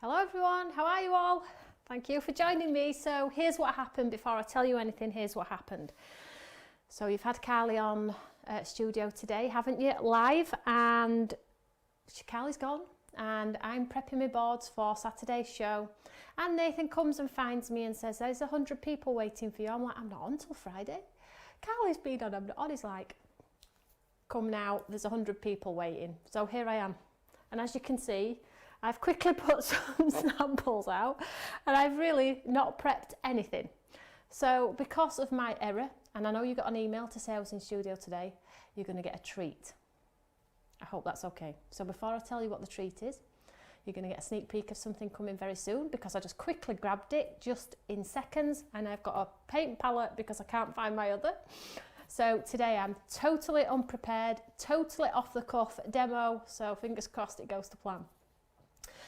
Hello everyone, how are you all? Thank you for joining me. So here's what happened. Before I tell you anything, here's what happened. So you've had Carly on studio today, haven't you, live, and Carly's gone and I'm prepping my boards for Saturday's show, and Nathan comes and finds me and says there's 100 people waiting for you. I'm like, I'm not on till Friday. Carly's been on, I'm not on. He's like, come now, there's 100 people waiting. So here I am, and as you can see, I've quickly put some samples out and I've really not prepped anything. So because of my error, and I know you got an email to say I was in studio today, you're going to get a treat. I hope that's okay. So before I tell you what the treat is, you're going to get a sneak peek of something coming very soon, because I just quickly grabbed it just in seconds, and I've got a paint palette because I can't find my other. So today I'm totally unprepared, totally off the cuff demo, so fingers crossed it goes to plan.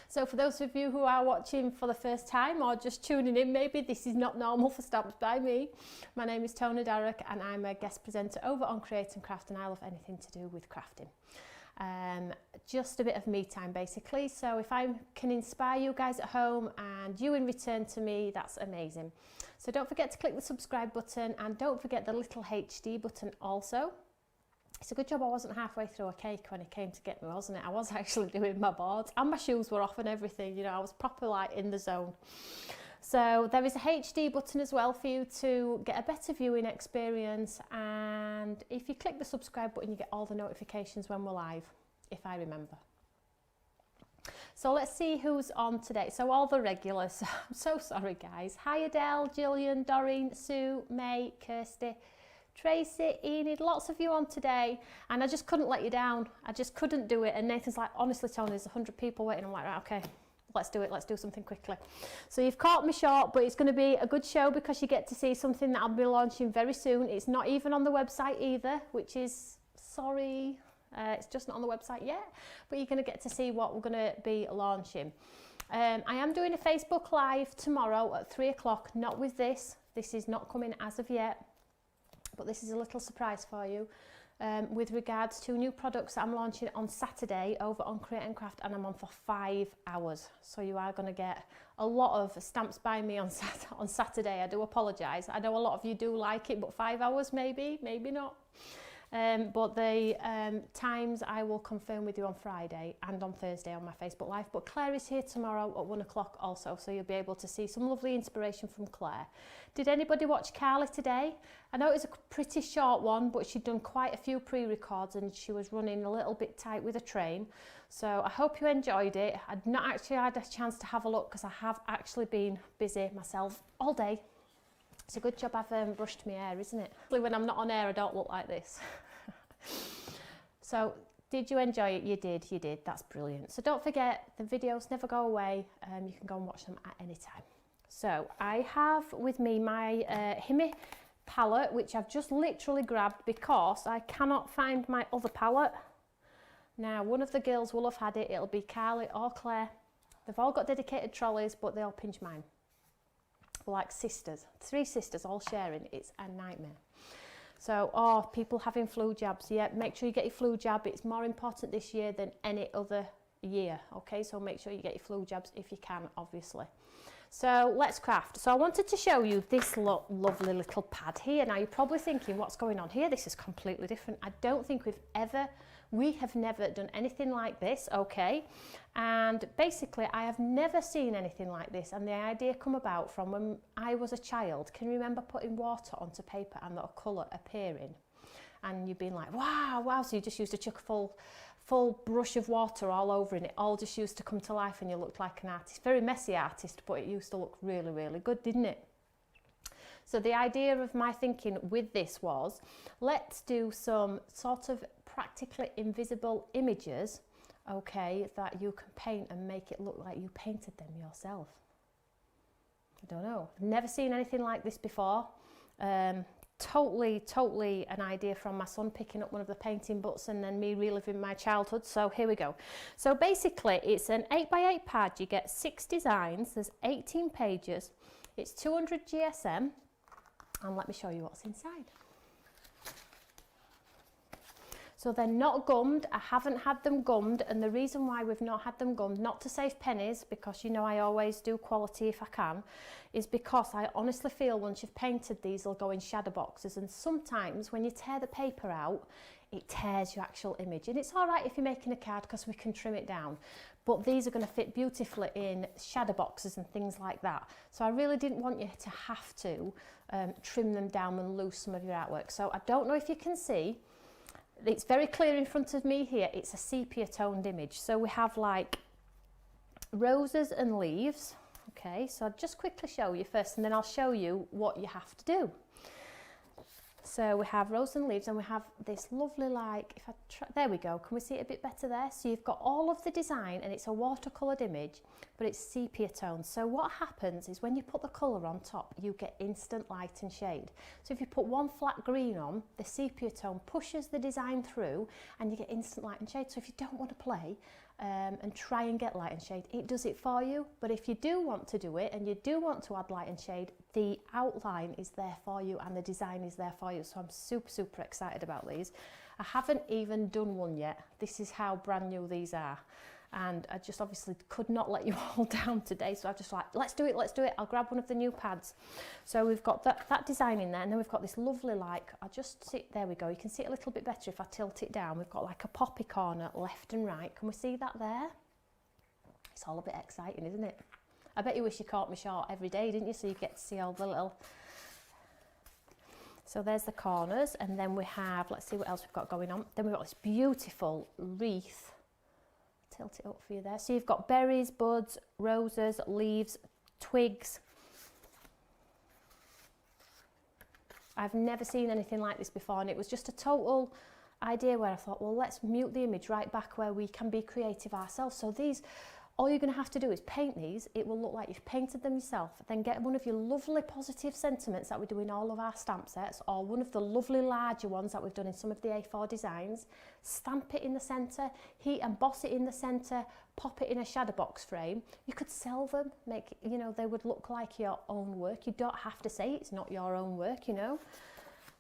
So for those of you who are watching for the first time or just tuning in, maybe this is not normal for Stamps by Me. My name is Toni and I'm a guest presenter over on Create and Craft, and I love anything to do with crafting. Just a bit of me time basically. So if I can inspire you guys at home and you in return to me, that's amazing. So don't forget to click the subscribe button, and don't forget the little HD button also. It's a good job I wasn't halfway through a cake when he came to get me, wasn't it? I was actually doing my boards and my shoes were off and everything, you know, I was proper like in the zone. So there is a HD button as well for you to get a better viewing experience, and if you click the subscribe button you get all the notifications when we're live, if I remember. So let's see who's on today. So all the regulars, I'm so sorry guys. Hi Adele, Gillian, Doreen, Sue, May, Kirsty, Tracy, Enid, lots of you on today, and I just couldn't let you down. I just couldn't do it. And Nathan's like, honestly Toni, there's 100 people waiting. I'm like, right, okay, let's do it, let's do something quickly. So you've caught me short, but it's going to be a good show because you get to see something that I'll be launching very soon. It's not even on the website either, which is, sorry, it's just not on the website yet, but you're going to get to see what we're going to be launching. I am doing a Facebook Live tomorrow at 3 o'clock, not with this. This is not coming as of yet, but this is a little surprise for you with regards to new products that I'm launching on Saturday over on Create and Craft, and I'm on for 5 hours. So you are going to get a lot of Stamps by Me on Saturday. I do apologise. I know a lot of you do like it, but 5 hours maybe, maybe not. But the times I will confirm with you on Friday and on Thursday on my Facebook Live. But Claire is here tomorrow at 1 o'clock also, so you'll be able to see some lovely inspiration from Claire. Did anybody watch Carly today? I know it was a pretty short one, but she'd done quite a few pre-records and she was running a little bit tight with a train. So I hope you enjoyed it. I'd not actually had a chance to have a look because I have actually been busy myself all day. It's a good job I've brushed my hair, isn't it? When I'm not on air, I don't look like this. So, did you enjoy it? You did. That's brilliant. So don't forget, the videos never go away. You can go and watch them at any time. So, I have with me my Himi palette, which I've just literally grabbed because I cannot find my other palette. Now, one of the girls will have had it. It'll be Carly or Claire. They've all got dedicated trolleys, but they all pinch mine. Like sisters, 3 sisters all sharing, it's a nightmare. So, oh, people having flu jabs, yeah, make sure you get your flu jab. It's more important this year than any other year, okay? So make sure you get your flu jabs if you can, obviously. So let's craft. So I wanted to show you this lovely little pad here. Now you're probably thinking, what's going on here? This is completely different. I don't think we have never done anything like this, okay? And basically I have never seen anything like this, and the idea come about from when I was a child. Can you remember putting water onto paper and the colour appearing? And you've been like, wow, so you just used to chuck a full brush of water all over, and it all just used to come to life and you looked like an artist. Very messy artist, but it used to look really, really good, didn't it? So the idea of my thinking with this was, let's do some sort of practically invisible images, okay, that you can paint and make it look like you painted them yourself. I don't know, I've never seen anything like this before. Totally an idea from my son picking up one of the painting books and then me reliving my childhood. So here we go. So basically it's an 8x8 pad. You get 6 designs, there's 18 pages, it's 200 GSM, and let me show you what's inside. So they're not gummed. I haven't had them gummed, and the reason why we've not had them gummed, not to save pennies, because you know I always do quality if I can, is because I honestly feel once you've painted these, they'll go in shadow boxes, and sometimes when you tear the paper out, it tears your actual image. And it's all right if you're making a card because we can trim it down, but these are going to fit beautifully in shadow boxes and things like that. So I really didn't want you to have to trim them down and lose some of your artwork. So I don't know if you can see, it's very clear in front of me here, it's a sepia toned image. So we have like roses and leaves. Okay, so I'll just quickly show you first, and then I'll show you what you have to do. So we have rose and leaves, and we have this lovely, like, if I try, there we go, can we see it a bit better there? So you've got all of the design, and it's a watercoloured image, but it's sepia tones. So what happens is when you put the colour on top, you get instant light and shade. So if you put one flat green on, the sepia tone pushes the design through, and you get instant light and shade. So if you don't want to play and try and get light and shade, it does it for you. But if you do want to do it, and you do want to add light and shade, the outline is there for you and the design is there for you. So I'm super, super excited about these. I haven't even done one yet. This is how brand new these are. And I just obviously could not let you all down today. So I've just like, let's do it, let's do it. I'll grab one of the new pads. So we've got that design in there, and then we've got this lovely, like, I'll just see, there we go. You can see it a little bit better if I tilt it down. We've got like a poppy corner left and right. Can we see that there? It's all a bit exciting, isn't it? I bet you wish you caught me short every day, didn't you? So you get to see all the little... So there's the corners, and then we have, let's see what else we've got going on. Then we've got this beautiful wreath. Tilt it up for you there. So you've got berries, buds, roses, leaves, twigs. I've never seen anything like this before, and it was just a total idea where I thought, well, let's mute the image right back where we can be creative ourselves. So these, all you're going to have to do is paint these. It will look like you've painted them yourself. Then get one of your lovely positive sentiments that we do in all of our stamp sets, or one of the lovely larger ones that we've done in some of the A4 designs. Stamp it in the centre, heat emboss it in the centre, pop it in a shadow box frame. You could sell them, make, you know, they would look like your own work. You don't have to say it's not your own work, you know.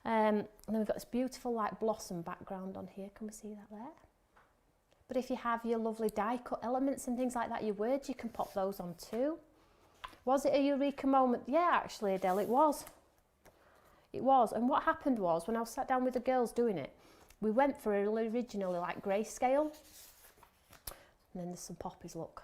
And then we've got this beautiful like blossom background on here. Can we see that there? But if you have your lovely die cut elements and things like that, your words, you can pop those on too. Was it a eureka moment? Yeah, actually, Adele, it was. It was. And what happened was, when I was sat down with the girls doing it, we went for originally like grayscale. And then there's some poppies, look.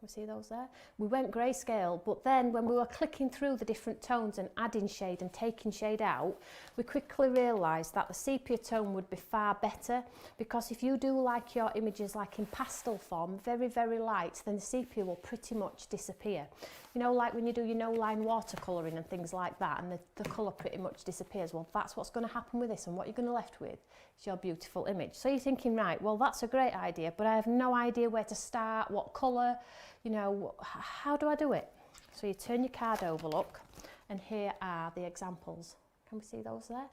We see those there? We went grayscale, but then when we were clicking through the different tones and adding shade and taking shade out, we quickly realised that the sepia tone would be far better, because if you do like your images like in pastel form, very, very light, then the sepia will pretty much disappear. You know, like when you do your no-line watercolouring and things like that, and the colour pretty much disappears. Well, that's what's going to happen with this, and what you're going to be left with is your beautiful image. So you're thinking, right, well, that's a great idea, but I have no idea where to start, what colour, you know, how do I do it? So you turn your card over, look, and here are the examples. Can we see those there?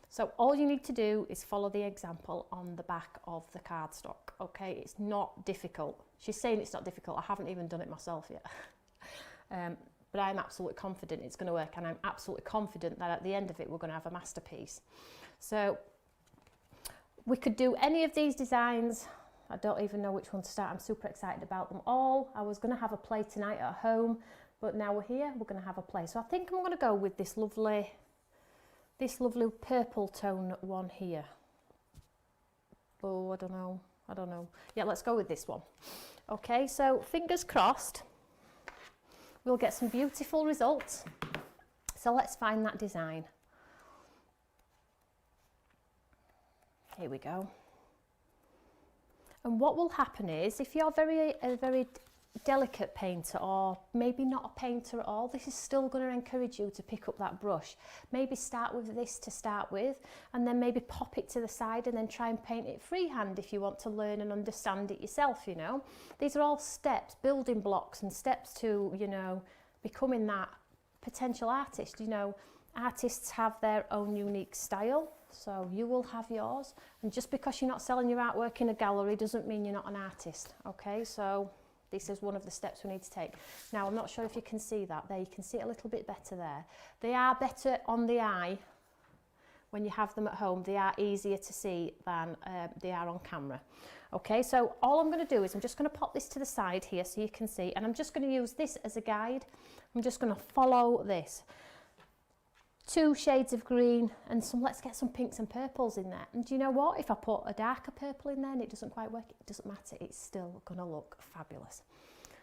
So all you need to do is follow the example on the back of the cardstock, okay? It's not difficult. She's saying it's not difficult. I haven't even done it myself yet. But I'm absolutely confident it's going to work, and I'm absolutely confident that at the end of it we're going to have a masterpiece. So we could do any of these designs. I don't even know which one to start. I'm super excited about them all. I was going to have a play tonight at home, but now we're here, we're going to have a play. So I think I'm going to go with this lovely purple tone one here. Oh, I don't know. Yeah, let's go with this one. Okay, so fingers crossed. We'll get some beautiful results. So let's find that design. Here we go. And what will happen is, if you're a very delicate painter, or maybe not a painter at all, this is still going to encourage you to pick up that brush. Maybe start with this to start with, and then maybe pop it to the side and then try and paint it freehand if you want to learn and understand it yourself, you know. These are all steps, building blocks, and steps to, you know, becoming that potential artist. You know, artists have their own unique style, so you will have yours. And just because you're not selling your artwork in a gallery doesn't mean you're not an artist, okay? So this is one of the steps we need to take. Now, I'm not sure if you can see that there. You can see it a little bit better there. They are better on the eye when you have them at home, they are easier to see than they are on camera. Okay, so all I'm going to do is I'm just going to pop this to the side here so you can see, and I'm just going to use this as a guide. I'm just going to follow this. 2 shades of green and let's get some pinks and purples in there. And do you know what? If I put a darker purple in there and it doesn't quite work, it doesn't matter. It's still going to look fabulous.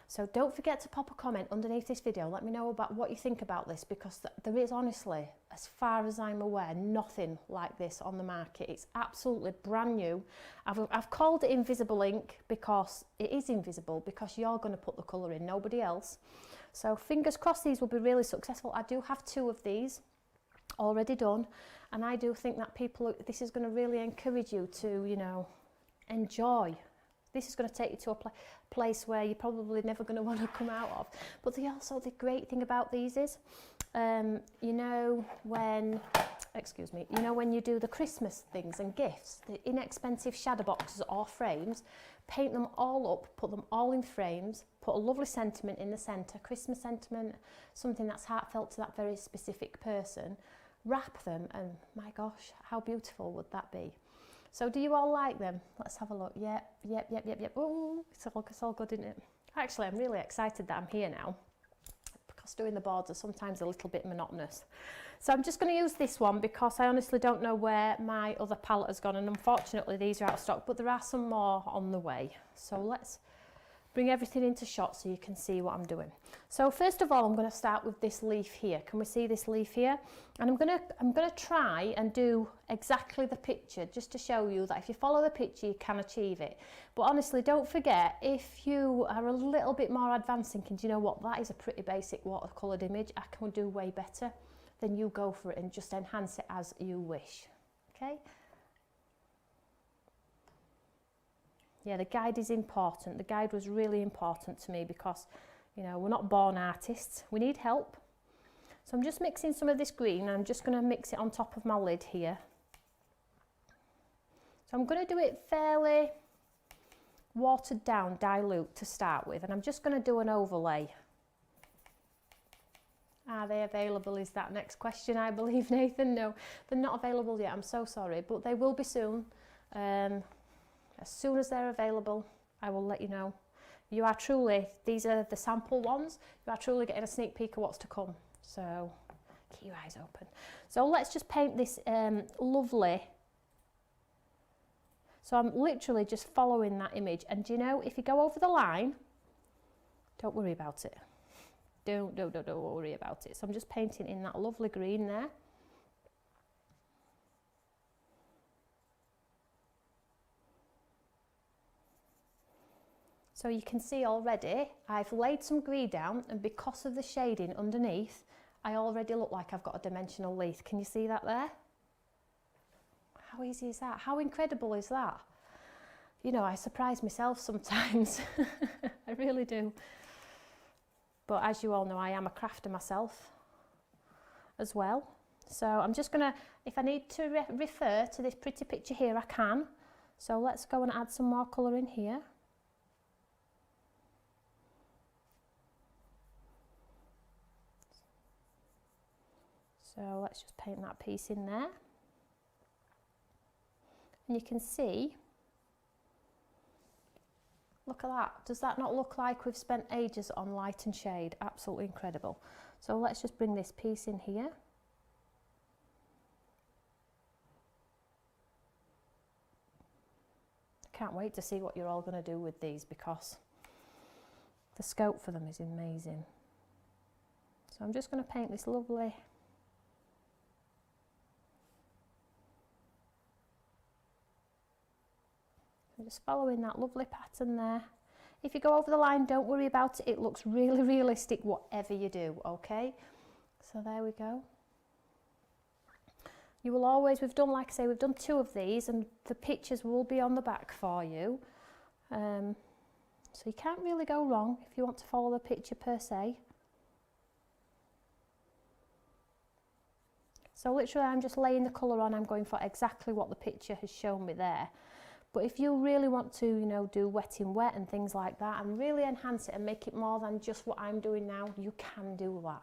So don't forget to pop a comment underneath this video. Let me know about what you think about this, because there is honestly, as far as I'm aware, nothing like this on the market. It's absolutely brand new. I've called it invisible ink because it is invisible, because you're going to put the colour in, nobody else. So fingers crossed these will be really successful. I do have 2 of these already done, and I do think that this is going to really encourage you to, you know, enjoy. This is going to take you to a place where you're probably never going to want to come out of. But the great thing about these is, you know, when you do the Christmas things and gifts, the inexpensive shadow boxes or frames, paint them all up, put them all in frames, put a lovely sentiment in the centre, Christmas sentiment, something that's heartfelt to that very specific person, wrap them, and my gosh, how beautiful would that be? So do you all like them? Let's have a look. Yep. Oh, it's all good, isn't it? Actually, I'm really excited that I'm here now, because doing the boards are sometimes a little bit monotonous. So I'm just going to use this one because I honestly don't know where my other palette has gone, and unfortunately these are out of stock, but there are some more on the way. So let's bring everything into shot so you can see what I'm doing. So first of all, I'm going to start with this leaf here. Can we see this leaf here? And I'm going to try and do exactly the picture, just to show you that if you follow the picture, you can achieve it. But honestly, don't forget, if you are a little bit more advanced thinking, do you know what, that is a pretty basic watercoloured image, I can do way better, then you go for it and just enhance it as you wish. Okay? Yeah, the guide is important. The guide was really important to me because, you know, we're not born artists. We need help. So I'm just mixing some of this green, and I'm just going to mix it on top of my lid here. So I'm going to do it fairly watered down, dilute to start with, and I'm just going to do an overlay. Are they available is that next question, I believe, Nathan. No, they're not available yet. I'm so sorry, but they will be soon. As soon as they're available, I will let you know. You are truly, these are the sample ones, you are truly getting a sneak peek of what's to come. So keep your eyes open. So let's just paint this lovely. So I'm literally just following that image. And do you know, if you go over the line, don't worry about it. Don't worry about it. So I'm just painting in that lovely green there. So you can see already I've laid some green down, and because of the shading underneath, I already look like I've got a dimensional leaf. Can you see that there? How easy is that? How incredible is that? You know, I surprise myself sometimes. I really do. But as you all know, I am a crafter myself as well. So I'm just gonna, if I need to refer to this pretty picture here, I can. So let's go and add some more colour in here. So let's just paint that piece in there. And you can see, look at that. Does that not look like we've spent ages on light and shade? Absolutely incredible. So let's just bring this piece in here. I can't wait to see what you're all going to do with these, because the scope for them is amazing. So I'm just going to paint this lovely just following that lovely pattern there. If you go over the line, don't worry about it. It looks really realistic whatever you do, okay? So there we go. You will always, we've done, like I say, we've done 2 of these, and the pictures will be on the back for you. So you can't really go wrong if you want to follow the picture per se. So literally I'm just laying the colour on. I'm going for exactly what the picture has shown me there. But if you really want to, you know, do wet in wet and things like that and really enhance it and make it more than just what I'm doing now, you can do that.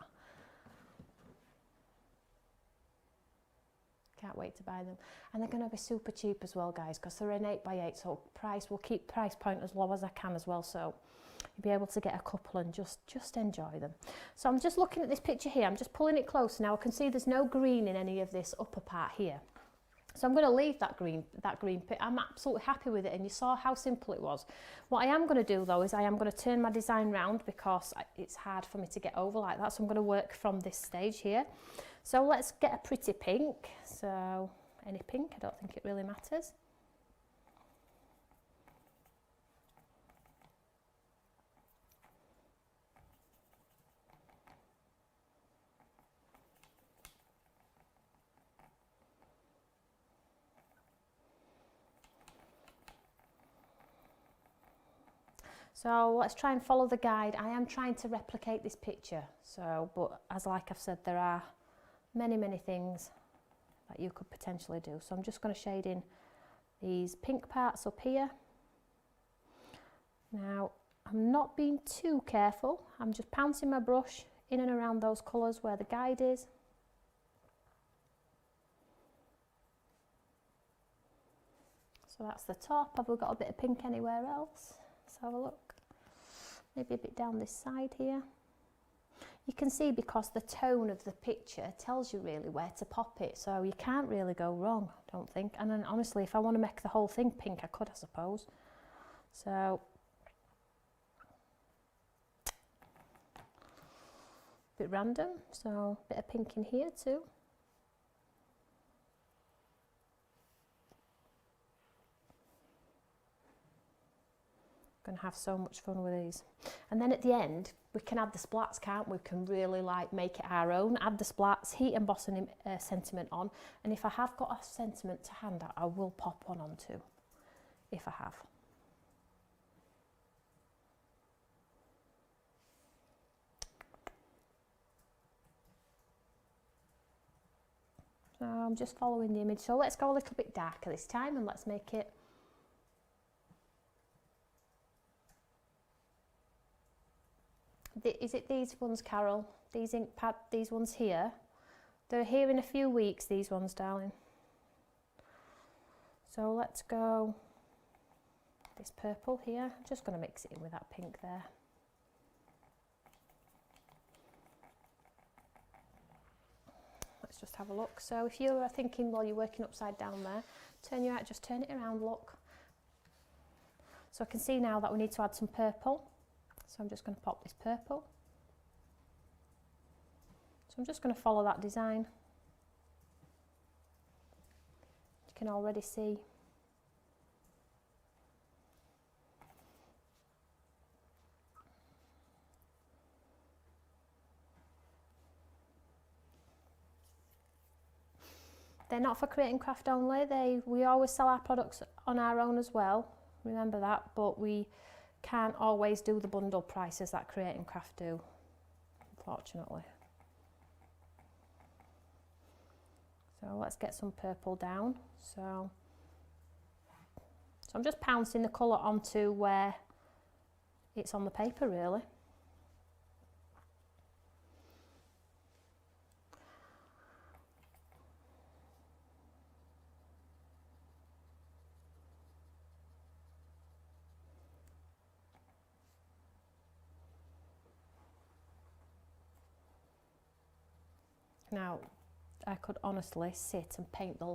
can't wait to buy them. And they're going to be super cheap as well, guys, because they're an 8x8, so we'll keep price point as low as I can as well, so you'll be able to get a couple and just enjoy them. So I'm just looking at this picture here, I'm just pulling it closer now. I can see there's no green in any of this upper part here. So I'm going to leave that green bit. I'm absolutely happy with it, and you saw how simple it was. What I am going to do though is I am going to turn my design round because it's hard for me to get over like that. So I'm going to work from this stage here. So let's get a pretty pink. So any pink, I don't think it really matters. So let's try and follow the guide. I am trying to replicate this picture. So, but as like I've said, there are many things that you could potentially do. So I'm just going to shade in these pink parts up here. Now, I'm not being too careful. I'm just pouncing my brush in and around those colours where the guide is. So that's the top. Have we got a bit of pink anywhere else? Let's have a look. Maybe a bit down this side here. You can see because the tone of the picture tells you really where to pop it, so you can't really go wrong, I don't think. And then honestly, if I want to make the whole thing pink, I could, I suppose. So a bit random, so a bit of pink in here too. Going to have so much fun with these. And then at the end we can add the splats, can't we? We can really like make it our own, add the splats, heat emboss sentiment on, and if I have got a sentiment to hand out, I will pop one on too, if I have. So I'm just following the image, so let's go a little bit darker this time and let's make it is it these ones, Carol? These ink pad, these ones here? They're here in a few weeks, these ones, darling. So let's go this purple here. I'm just going to mix it in with that pink there. Let's just have a look. So if you're thinking while you're working upside down there, turn your eye, just turn it around, look. So I can see now that we need to add some purple. So I'm just going to pop this purple. So I'm just going to follow that design. You can already see. They're not for create and craft only. We always sell our products on our own as well. Remember that, but we can't always do the bundle prices that Create and Craft do, unfortunately. So let's get some purple down. So I'm just pouncing the colour onto where it's on the paper, really. Now, I could honestly sit and paint the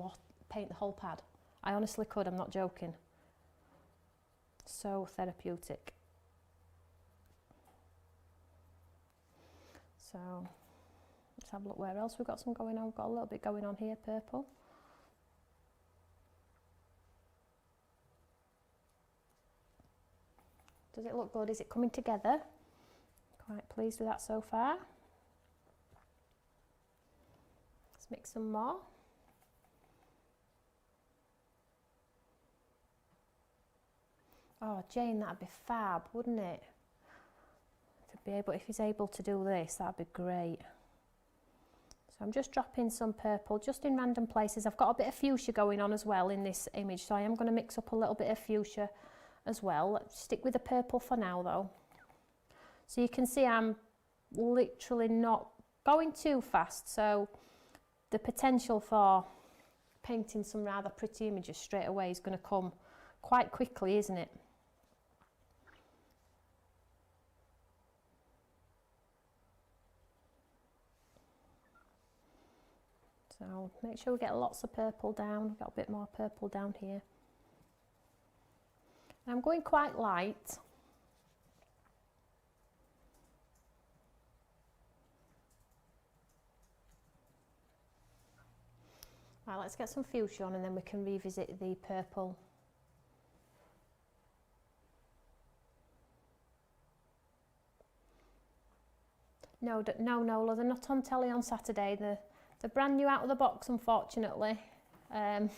whole pad. I honestly could, I'm not joking. So therapeutic. So, let's have a look where else we've got some going on. We've got a little bit going on here, purple. Does it look good? Is it coming together? Quite pleased with that so far. Let's mix some more. Oh, Jane, that'd be fab, wouldn't it? If he's able to do this, that'd be great. So I'm just dropping some purple just in random places. I've got a bit of fuchsia going on as well in this image, so I am going to mix up a little bit of fuchsia as well. Let's stick with the purple for now though. So you can see I'm literally not going too fast, so the potential for painting some rather pretty images straight away is going to come quite quickly, isn't it? So make sure we get lots of purple down. We've got a bit more purple down here. I'm going quite light. Right, let's get some fuchsia on and then we can revisit the purple. No, Nola, they're not on telly on Saturday. They're brand new out of the box, unfortunately. They're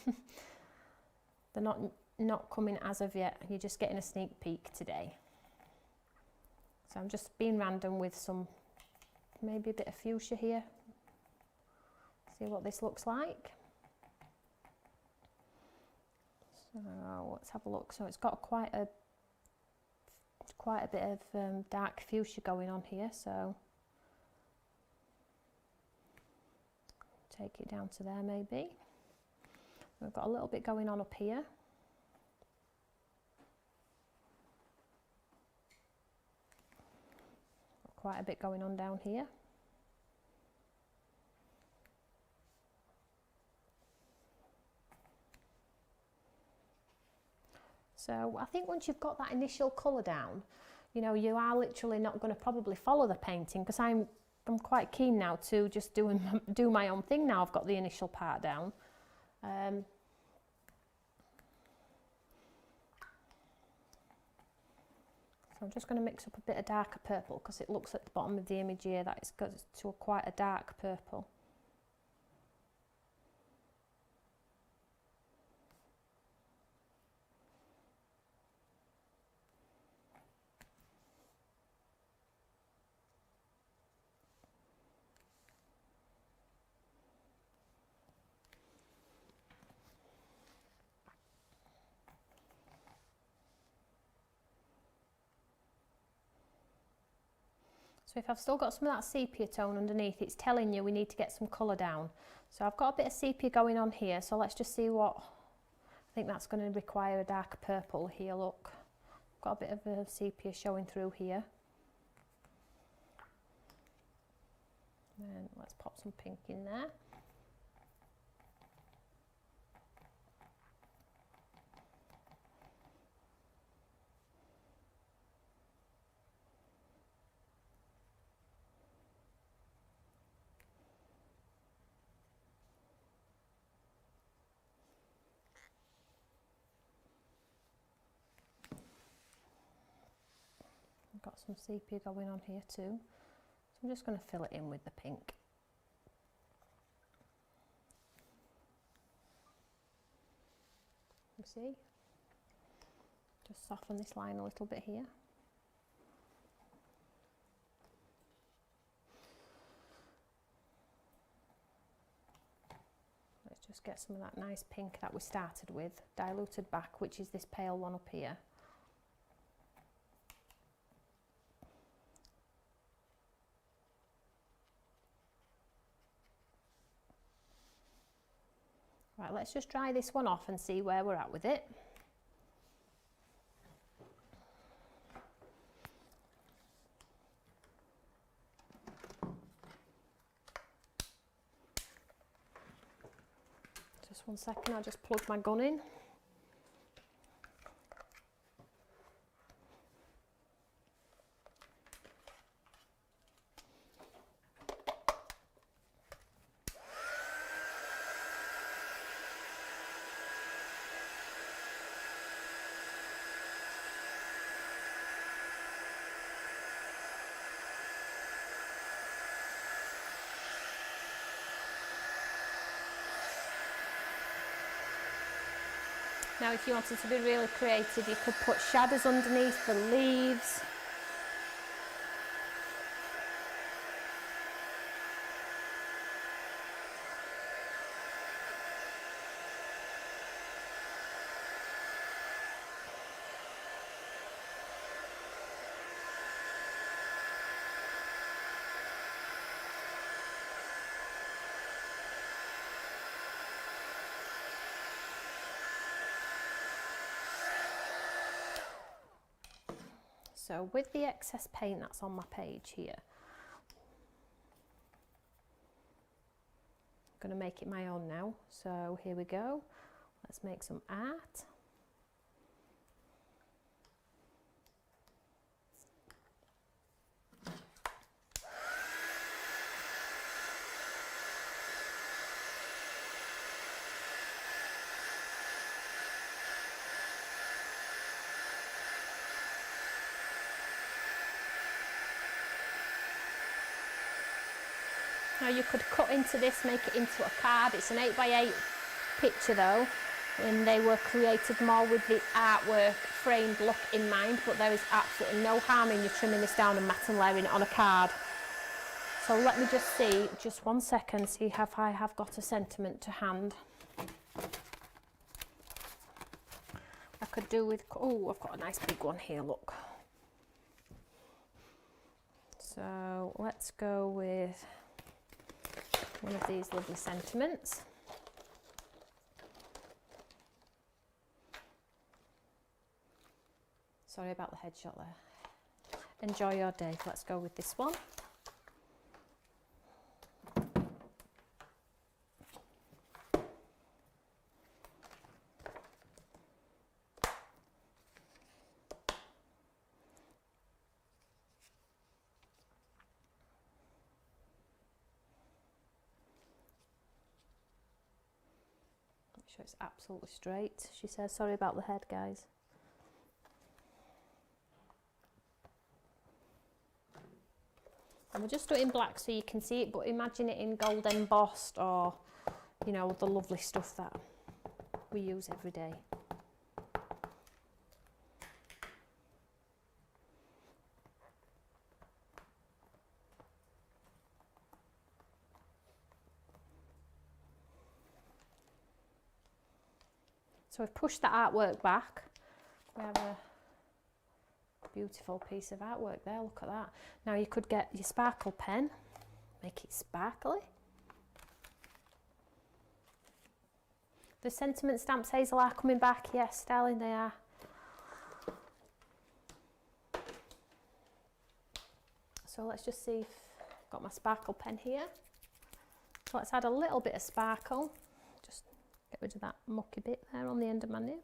not coming as of yet. You're just getting a sneak peek today. So I'm just being random with some, maybe a bit of fuchsia here. See what this looks like. So let's have a look. So it's got quite a bit of dark fuchsia going on here. So take it down to there maybe. We've got a little bit going on up here. Quite a bit going on down here. So I think once you've got that initial colour down, you know, you are literally not going to probably follow the painting, because I'm quite keen now to just do my own thing now I've got the initial part down. So I'm just going to mix up a bit of darker purple, because it looks at the bottom of the image here that it's got to quite a dark purple. So if I've still got some of that sepia tone underneath, it's telling you we need to get some colour down. So I've got a bit of sepia going on here, so let's just see what, I think that's going to require a dark purple here, look. Got a bit of a sepia showing through here. And let's pop some pink in there. Got some sepia going on here too, so I'm just going to fill it in with the pink. You see, just soften this line a little bit here. Let's just get some of that nice pink that we started with diluted back, which is this pale one up here. Right, let's just dry this one off and see where we're at with it. Just 1 second, I'll just plug my gun in. Now if you wanted to be really creative, you could put shadows underneath the leaves. So with the excess paint that's on my page here, I'm going to make it my own now. So here we go. Let's make some art. Now you could cut into this, make it into a card. It's an 8x8 picture though, and they were created more with the artwork framed look in mind, but there is absolutely no harm in you trimming this down and matte and layering it on a card. So let me just see, just 1 second, see if I have got a sentiment to hand. I could do with, oh, I've got a nice big one here, look. So let's go with one of these lovely sentiments. Sorry about the headshot there. Enjoy your day. Let's go with this one. Make sure it's absolutely straight. She says, sorry about the head, guys. And we'll just do it in black so you can see it, but imagine it in gold embossed, or, you know, the lovely stuff that we use every day. So we've pushed the artwork back. We have a beautiful piece of artwork there, look at that. Now you could get your sparkle pen, make it sparkly. The sentiment stamps, Hazel, are coming back. Yes, darling, they are. So let's just see if I've got my sparkle pen here. So let's add a little bit of sparkle. Just get rid of that mucky bit there on the end of my nib.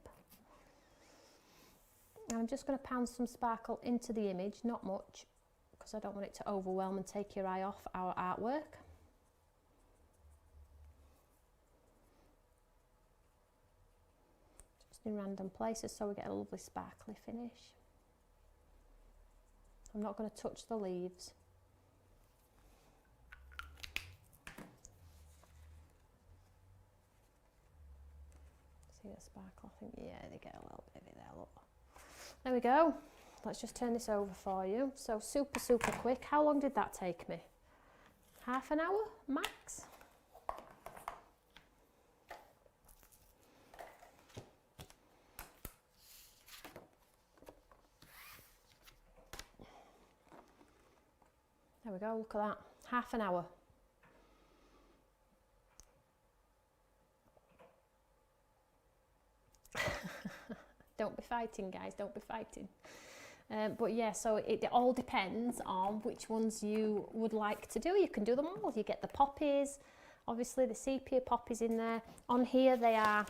And I'm just going to pound some sparkle into the image, not much, because I don't want it to overwhelm and take your eye off our artwork. Just in random places so we get a lovely sparkly finish. I'm not going to touch the leaves. See the sparkle? I think, yeah, they get a little bit of it there, look. There we go. Let's just turn this over for you. So super, super quick. How long did that take me? Half an hour max? There we go, look at that. Half an hour. Don't be fighting, guys, don't be fighting. But yeah, so it all depends on which ones you would like to do. You can do them all. You get the poppies, obviously the sepia poppies in there. On here they are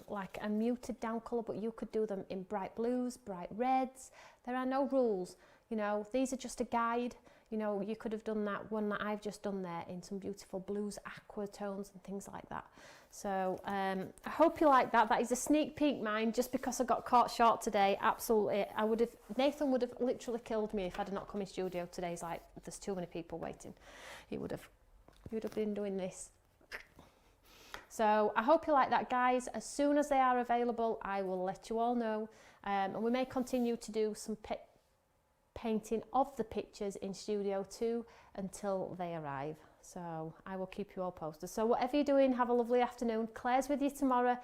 like a muted down colour, but you could do them in bright blues, bright reds. There are no rules, you know, these are just a guide. You know, you could have done that one that I've just done there in some beautiful blues, aqua tones and things like that. So I hope you like that. That is a sneak peek, mine, just because I got caught short today. Absolutely. Nathan would have literally killed me if I'd not come in studio today. He's like, there's too many people waiting. He would have been doing this. So I hope you like that, guys. As soon as they are available, I will let you all know. And we may continue to do some painting of the pictures in Studio 2 until they arrive. So I will keep you all posted. So whatever you're doing, have a lovely afternoon. Claire's with you tomorrow.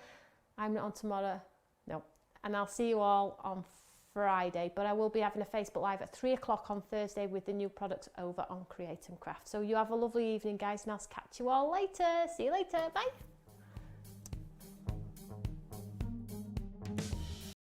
I'm not on tomorrow. No. And I'll see you all on Friday. But I will be having a Facebook Live at 3 o'clock on Thursday with the new products over on Create and Craft. So you have a lovely evening, guys, and I'll catch you all later. See you later. Bye.